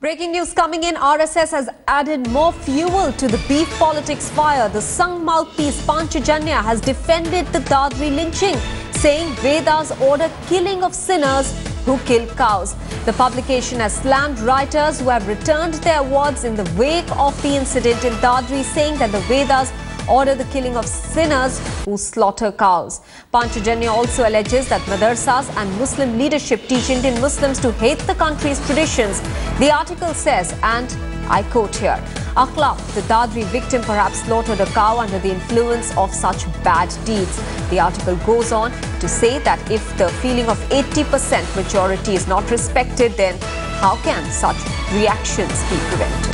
Breaking news coming in, RSS has added more fuel to the beef politics fire. The Sangh mouthpiece Panchajanya has defended the Dadri lynching, saying Vedas order killing of sinners who kill cows. The publication has slammed writers who have returned their awards in the wake of the incident in Dadri, saying that the Vedas order the killing of sinners who slaughter cows. Panchajanya also alleges that madrasas and Muslim leadership teach Indian Muslims to hate the country's traditions. The article says, and I quote here, Akhlaq, the Dadri victim, perhaps slaughtered a cow under the influence of such bad deeds. The article goes on to say that if the feeling of 80% majority is not respected, then how can such reactions be prevented?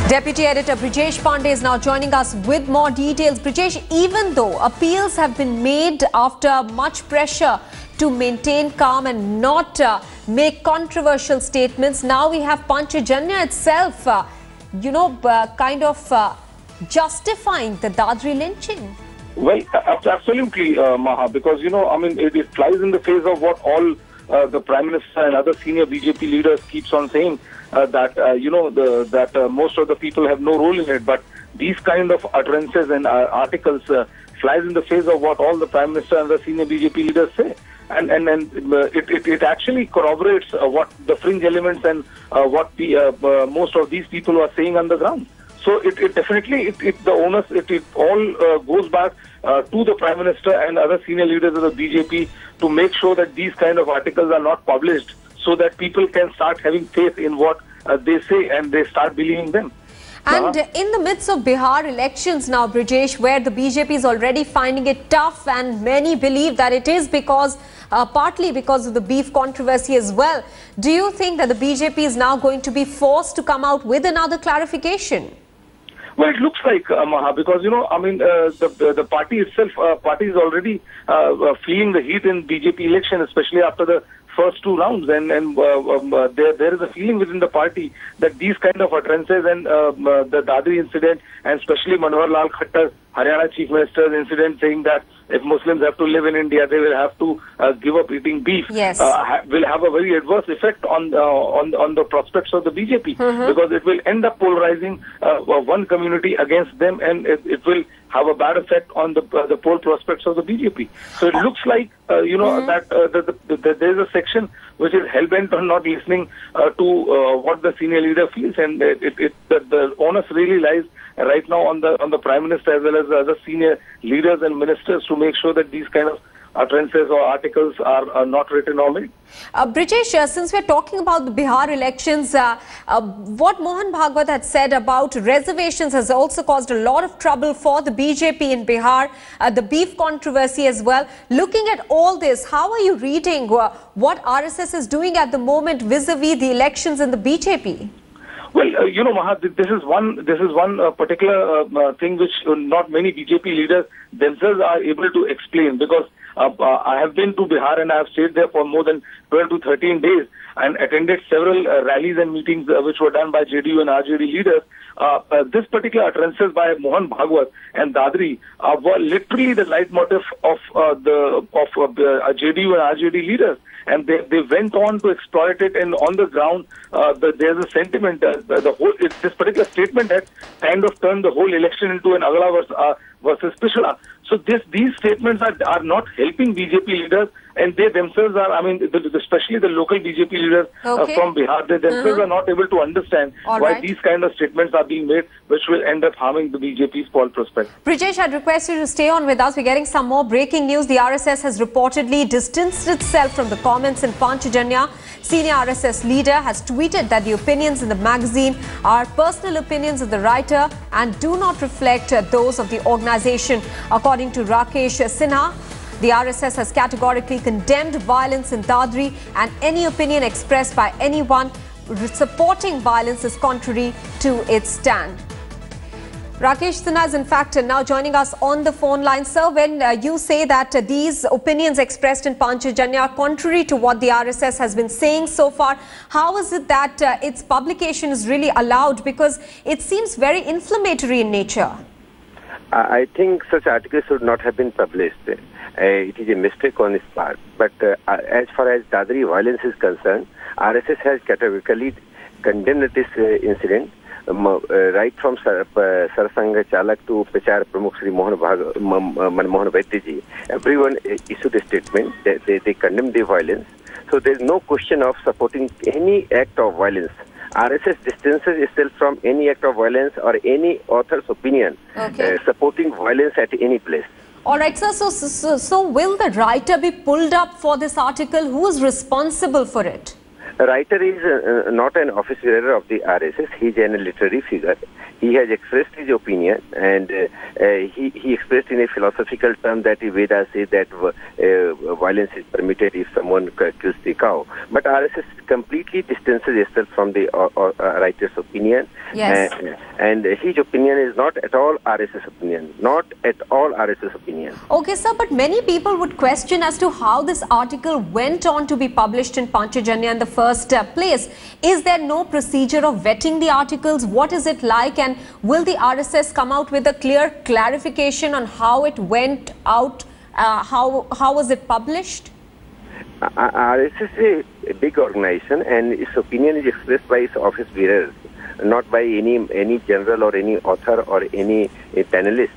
Deputy Editor Brijesh Pandey is now joining us with more details. Brijesh, even though appeals have been made after much pressure to maintain calm and not make controversial statements, now we have Panchajanya itself, justifying the Dadri lynching. Well, absolutely, Maha, because, it flies in the face of what all the Prime Minister and other senior BJP leaders keeps on saying, that most of the people have no role in it. But these kind of utterances and articles flies in the face of what all the Prime Minister and the senior BJP leaders say. And it actually corroborates what the fringe elements and what the most of these people are saying on the ground. So it definitely, the onus, it all goes back to the Prime Minister and other senior leaders of the BJP to make sure that these kind of articles are not published, so that people can start having faith in what they say and they start believing them. And in the midst of Bihar elections now, Brijesh, where the BJP is already finding it tough, and many believe that it is because, partly because of the beef controversy as well. Do you think that the BJP is now going to be forced to come out with another clarification? Well, it looks like, Maha, because, the party itself, party is already feeling the heat in BJP election, especially after the first two rounds, and there is a feeling within the party that these kind of utterances and the Dadri incident, and especially Manohar Lal Khattar, Haryana Chief Minister's incident, saying that if Muslims have to live in India, they will have to give up eating beef, yes, will have a very adverse effect on the prospects of the BJP, because it will end up polarizing one community against them, and it will have a bad effect on the poll prospects of the BJP. So it looks like, that there is a section which is hell-bent on not listening to what the senior leader feels, and the onus really lies right now on the Prime Minister as well as the other senior leaders and ministers to make sure that these kind of utterances or articles are not written or made. Brijesh, since we're talking about the Bihar elections, what Mohan Bhagwat had said about reservations has also caused a lot of trouble for the BJP in Bihar, the beef controversy as well. Looking at all this, how are you reading what RSS is doing at the moment vis-a-vis the elections in the BJP? Well, Maha, this is one particular thing which not many BJP leaders themselves are able to explain, because I have been to Bihar and I have stayed there for more than 12 to 13 days and attended several rallies and meetings which were done by JDU and RJD leaders. This particular utterances by Mohan Bhagwat and Dadri were literally the leitmotif of JDU and RJD leaders. And they went on to exploit it, and on the ground, there's a sentiment. This particular statement had kind of turned the whole election into an Agla versus Pichhda. So these statements are not helping BJP leaders, and they themselves are, especially the local BJP leaders from Bihar, they themselves are not able to understand why these kind of statements are being made, which will end up harming the BJP's poll prospect. Brijesh, I'd request you to stay on with us. We're getting some more breaking news. The RSS has reportedly distanced itself from the comments in Panchajanya. Senior RSS leader has tweeted that the opinions in the magazine are personal opinions of the writer and do not reflect those of the organization. According to Rakesh Sinha, the RSS has categorically condemned violence in Dadri, and any opinion expressed by anyone supporting violence is contrary to its stand. Rakesh Sinha is in fact now joining us on the phone line. Sir, when you say that these opinions expressed in Panchajanya are contrary to what the RSS has been saying so far, how is it that its publication is really allowed? Because it seems very inflammatory in nature. I think such articles should not have been published. It is a mistake on his part. But as far as Dadri violence is concerned, RSS has categorically condemned this incident. Right from Sarasangh Chalak to Prachar Pramukh Sri Manmohan Vaidya ji, everyone issued a statement that they condemned the violence. So there is no question of supporting any act of violence. RSS distances itself from any act of violence or any author's opinion supporting violence at any place. All right, sir. So will the writer be pulled up for this article? Who is responsible for it? The writer is not an office bearer of the RSS. He is a literary figure. He has expressed his opinion, and he expressed in a philosophical term that the Vedas say that violence is permitted if someone kills the cow. But RSS completely distances itself from the writer's opinion. Yes. And his opinion is not at all RSS opinion. Not at all RSS opinion. Okay, sir, but many people would question as to how this article went on to be published in Panchajanya in the first place. Is there no procedure of vetting the articles? What is it like? And will the RSS come out with a clear clarification on how it went out? How was it published? RSS is a big organization, and its opinion is expressed by its office bearers, not by any general or any author or any panelist.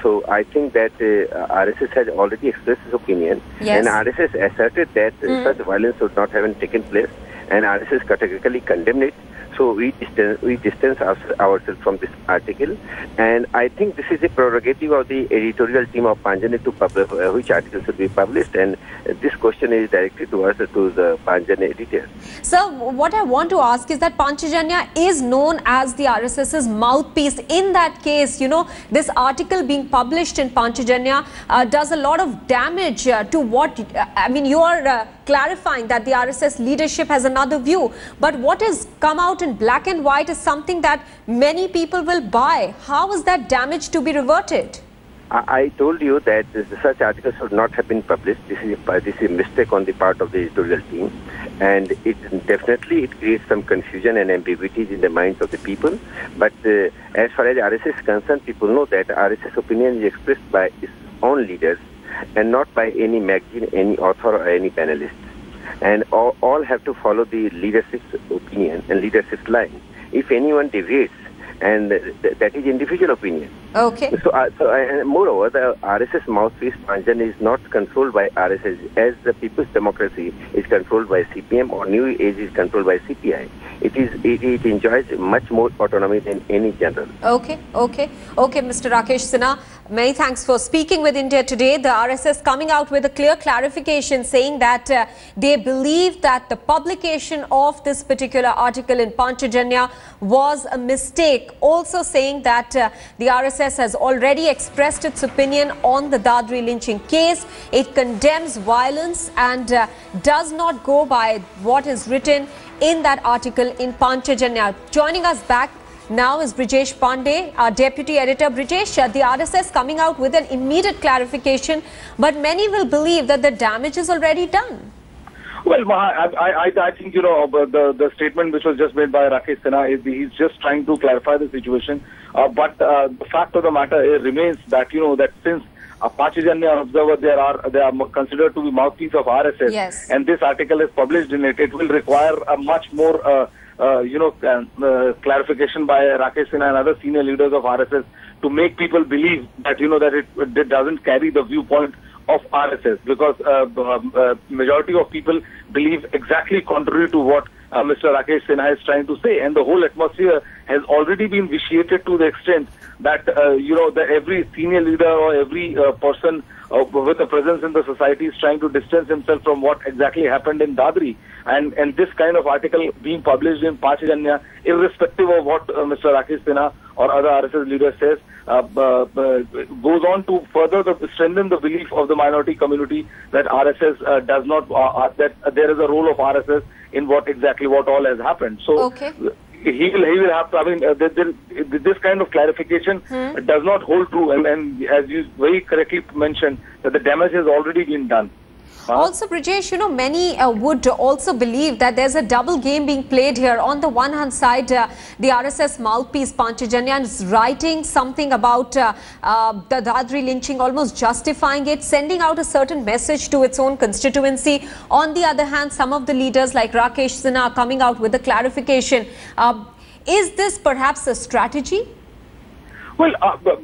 So I think that RSS has already expressed its opinion, yes. And RSS asserted that such violence should not have taken place, and RSS categorically condemned it. So we distance ourselves from this article, and I think this is a prerogative of the editorial team of Panchajanya to publish which article should be published, and this question is directed to us, to the Panchajanya editor. Sir, what I want to ask is that Panchajanya is known as the RSS's mouthpiece. In that case, you know, this article being published in Panchajanya does a lot of damage to what, I mean, you are clarifying that the RSS leadership has another view, but what has come out in black and white is something that many people will buy. How is that damage to be reverted? I told you that such articles should not have been published. This is a mistake on the part of the editorial team, and it definitely creates some confusion and ambiguities in the minds of the people. But as far as RSS is concerned, people know that RSS opinion is expressed by its own leaders and not by any magazine, any author or any panelist. And all have to follow the leadership's opinion and leadership's line. If anyone deviates, and that is individual opinion. Okay. So and moreover, the RSS mouthpiece Panchajanya is not controlled by RSS, as the People's Democracy is controlled by CPM or New Age is controlled by CPI. It enjoys much more autonomy than any general. Okay, Mr. Rakesh Sinha, many thanks for speaking with India Today. The RSS coming out with a clear clarification saying that they believe that the publication of this particular article in Panchajanya was a mistake. Also saying that the RSS has already expressed its opinion on the Dadri lynching case. It condemns violence and does not go by what is written in that article in Panchajanya. Joining us back now is Brijesh Pandey, our deputy editor. Brijesh, the RSS coming out with an immediate clarification, but many will believe that the damage is already done. Well, Maha, I think, you know, the statement which was just made by Rakesh Sinha is he's just trying to clarify the situation. But the fact of the matter remains that, you know, that since Panchajanya Observer, they are considered to be mouthpiece of RSS, yes. And this article is published in it, it will require a much more clarification by Rakesh Sinha and other senior leaders of RSS to make people believe that, you know, that it doesn't carry the viewpoint of RSS, because majority of people believe exactly contrary to what Mr. Rakesh Sinha is trying to say, and the whole atmosphere has already been vitiated to the extent that that every senior leader or every person with a presence in the society is trying to distance himself from what exactly happened in Dadri, and this kind of article being published in Panchajanya, irrespective of what Mr. Rakesh Sinha or other RSS leaders says, goes on to further strengthen the belief of the minority community that RSS does not, that there is a role of RSS in what all has happened. So okay. He will have to, I mean, this kind of clarification does not hold true, and as you very correctly mentioned, that the damage has already been done. Also, Brijesh, many would also believe that there's a double game being played here. On the one hand side, the RSS mouthpiece Panchajanya is writing something about the Dadri lynching, almost justifying it, sending out a certain message to its own constituency. On the other hand, some of the leaders like Rakesh Sinha are coming out with a clarification. Is this perhaps a strategy? Well,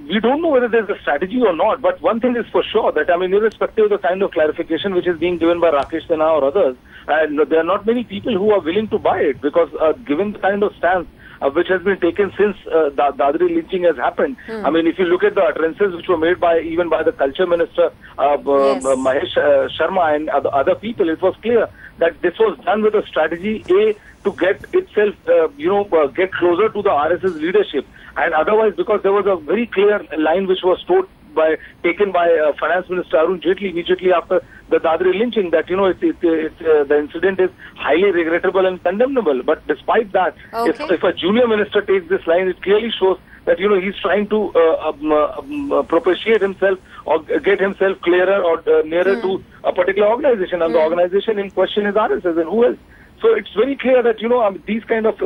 we don't know whether there's a strategy or not, but one thing is for sure that, irrespective of the kind of clarification which is being given by Rakesh Sinha or others, there are not many people who are willing to buy it, because given the kind of stance which has been taken since Dadri lynching has happened. If you look at the utterances which were made even by the culture minister, Mahesh Sharma and other people, it was clear that this was done with a strategy, to get itself, get closer to the RSS leadership. And otherwise, because there was a very clear line which was taken by Finance Minister Arun Jaitley immediately after the Dadri lynching, that the incident is highly regrettable and condemnable. But despite that, if a junior minister takes this line, it clearly shows that he's trying to propitiate himself or get himself clearer or nearer to a particular organization, and the organization in question is RSS, and who else? So it's very clear that these kind of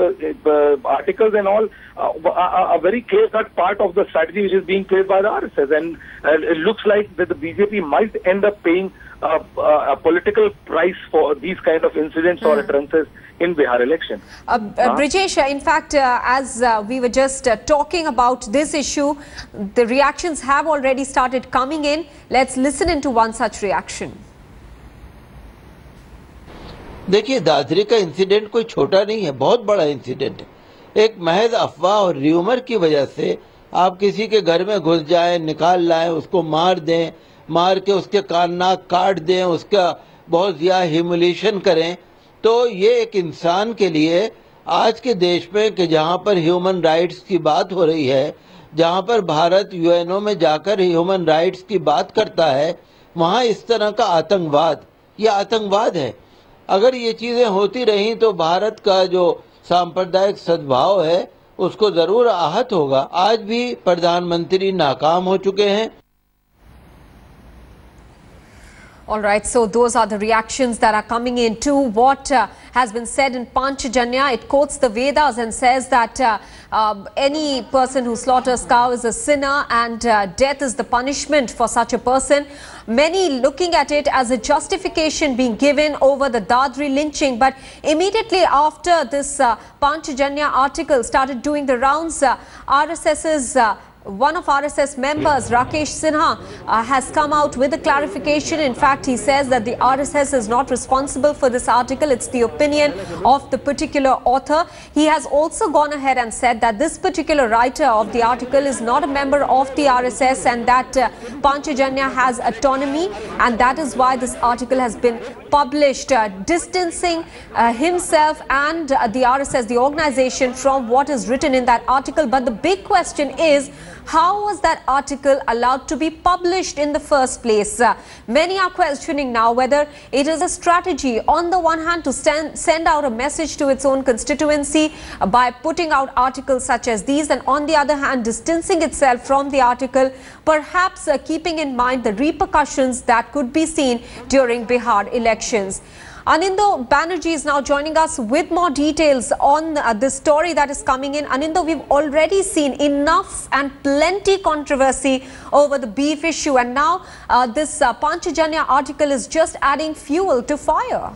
articles and all are a very clear-cut part of the strategy which is being played by the RSS, and it looks like that the BJP might end up paying a political price for these kind of incidents or utterances in Bihar election. Brijesh, in fact, as we were just talking about this issue, the reactions have already started coming in. Let's listen into one such reaction. देखिए, दादरी का incident कोई छोटा नहीं है, बहुत बड़ा incident है। एक महज अफवाह और र्यूमर की वजह से आप किसी के घर में घुस जाएं, निकाल लाएं, उसको मार दें, मार के उसके कान नाक काट दें, उसका बहुत ज़्यादा ह्यूमिलेशन करें, तो ये एक इंसान के लिए आज के देश में कि जहाँ पर ह्यूमन राइट्स की बात हो रही है, जहाँ पर भारत यूएनओ में जाकर ह्यूमन राइट्स की बात करता है, वहाँ इस तरह का आतंकवाद, ये आतंकवाद है। अगर ये चीज़ें होती रहीं तो भारत का जो सांप्रदायिक सद्भाव है उसको ज़रूर आहत होगा। आज भी प्रधानमंत्री नाकाम हो चुके हैं। All right, so those are the reactions that are coming in to what has been said in Panchajanya. It quotes the Vedas and says that any person who slaughters cow is a sinner, and death is the punishment for such a person. Many looking at it as a justification being given over the Dadri lynching, but immediately after this Panchajanya article started doing the rounds, RSS's one of RSS members, Rakesh Sinha, has come out with a clarification. In fact, he says that the RSS is not responsible for this article. It's the opinion of the particular author. He has also gone ahead and said that this particular writer of the article is not a member of the RSS, and that Panchajanya has autonomy, and that is why this article has been published, distancing himself and the RSS, the organization, from what is written in that article. But the big question is, how was that article allowed to be published in the first place? Many are questioning now whether it is a strategy, on the one hand, to send out a message to its own constituency by putting out articles such as these, and on the other hand, distancing itself from the article, perhaps keeping in mind the repercussions that could be seen during Bihar elections. Anindo Banerjee is now joining us with more details on the story that is coming in. Anindo, we've already seen enough and plenty controversy over the beef issue, and now this Panchajanya article is just adding fuel to fire.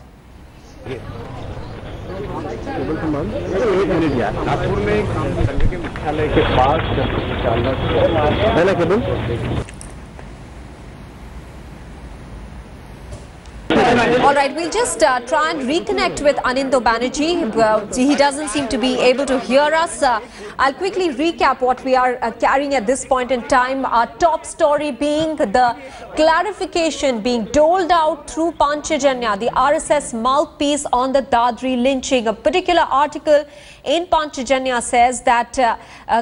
All right, we'll just try and reconnect with Anindo Banerjee. He doesn't seem to be able to hear us. I'll quickly recap what we are carrying at this point in time. Our top story being the clarification being doled out through Panchajanya, the RSS mouthpiece on the Dadri lynching. A particular article in Panchajanya says that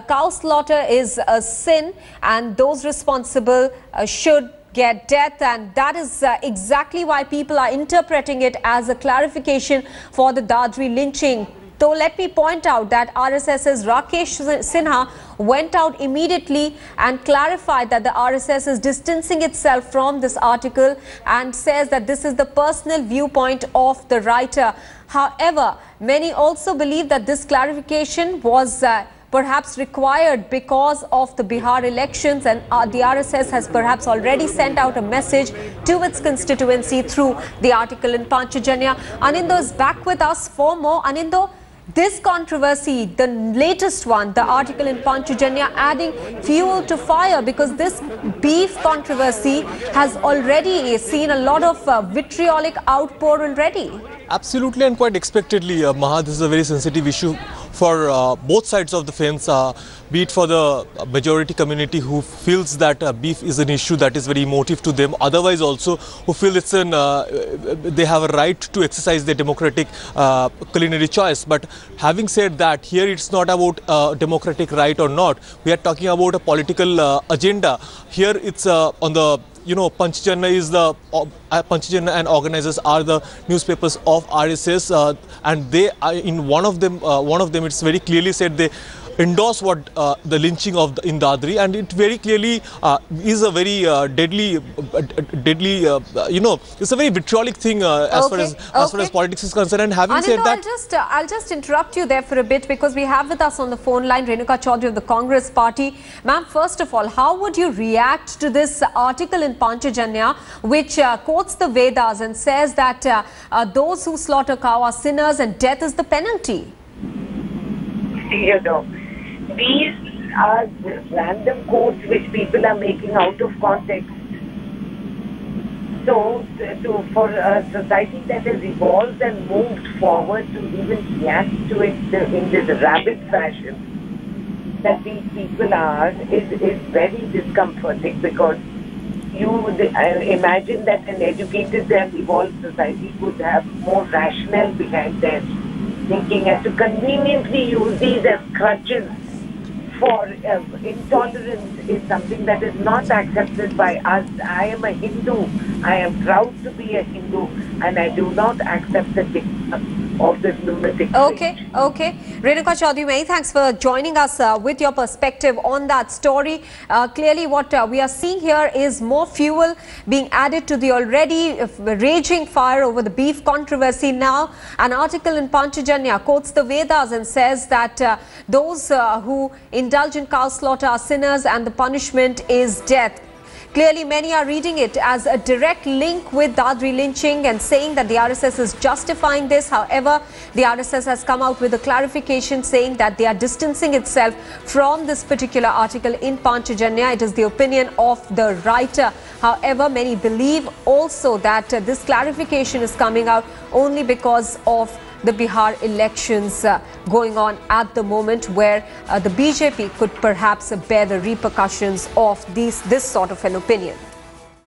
cow slaughter is a sin, and those responsible should get death, and that is exactly why people are interpreting it as a clarification for the Dadri lynching. Though let me point out that RSS's Rakesh Sinha went out immediately and clarified that the RSS is distancing itself from this article and says that this is the personal viewpoint of the writer. However, many also believe that this clarification was perhaps required because of the Bihar elections, and the RSS has perhaps already sent out a message to its constituency through the article in Panchajanya. Anindo is back with us for more. Anindo, this controversy, the latest one, the article in Panchajanya adding fuel to fire, because this beef controversy has already seen a lot of vitriolic outpour already. Absolutely, and quite expectedly, Maha, this is a very sensitive issue for both sides of the fence, be it for the majority community who feels that beef is an issue that is very emotive to them, otherwise also who feel it's an they have a right to exercise their democratic culinary choice. But having said that, here it's not about democratic right or not. We are talking about a political agenda. Here it's on the Panchajanya is the Panchajanya and organizers are the newspapers of RSS, and they are in one of them it's very clearly said they endorse what the lynching of in Dadri, and it very clearly is a very deadly it's a very vitriolic thing as far as politics is concerned. And having said that, I'll just interrupt you there for a bit, because we have with us on the phone line Renuka Chaudhary of the Congress Party. Ma'am, first of all, how would you react to this article in Panchajanya which quotes the Vedas and says that those who slaughter cow are sinners and death is the penalty? These are random quotes which people are making out of context. So, for a society that has evolved and moved forward to even react to it in this rabid fashion that these people are is very discomforting, because you would imagine that an educated and evolved society would have more rationale behind their thinking, and to conveniently use these as crutches for intolerance is something that is not accepted by us. I am a Hindu. I am proud to be a Hindu, and I do not accept the dictum of this lunatic. Okay. Renuka Chaudhary, many thanks for joining us with your perspective on that story. Clearly, what we are seeing here is more fuel being added to the already raging fire over the beef controversy. Now, an article in Panchajanya quotes the Vedas and says that those who indulge in cow slaughter are sinners and the punishment is death. Clearly, many are reading it as a direct link with Dadri lynching and saying that the RSS is justifying this. However, the RSS has come out with a clarification saying that they are distancing itself from this particular article in Panchajanya. It is the opinion of the writer. However, many believe also that this clarification is coming out only because of the Bihar elections going on at the moment, where the BJP could perhaps bear the repercussions of this sort of an opinion.